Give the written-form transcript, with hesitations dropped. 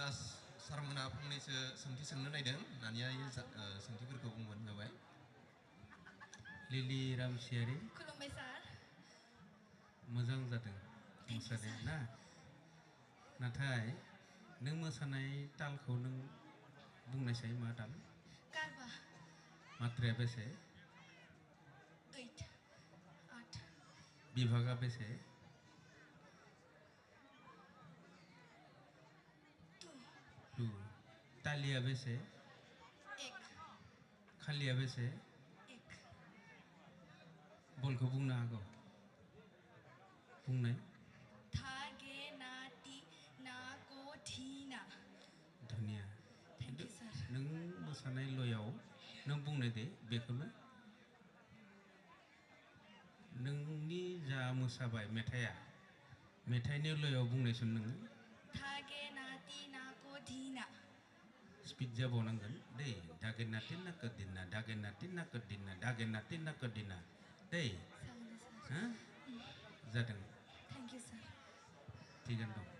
Just सारमोना फंनैसो सोंथि सोंनो नायदों नानिया सोंथिफोरखौ बुंबानो जाबाय। लिलि रामसियारि खुलुमबाय सार। मोजां जादों मोसानाया ना, नाथाय नों मोसानाय तालखौ नों बुंनायसाय मा ताल? कारबा। मात्राया बेसे? 8 8। विभागा बेसे? 2। तालिया बेसे? 1 खालिया बेसे? 1। बलखौ बुंनो हागौ? बुंनाय। था गे ना टी ना को धी ना। धुनिया। थैंक यू सर। नों मोसानाय लयाव नों बुंनाय दे बेखौनो। नोंनि जा मोसाबाय मेथाइआ, मेथाइनि लयाव बुंनायसुन नोङो। था गे ना टी ना को धी ना। स्पिड जाबावनांगोन दै। दागे नाति नाको दिना दागे नाति नाको दिना दागे नाति नाको दिना दै। जागोन दे सार। हा? जादों। थैंक यू सर। थिगानो दं।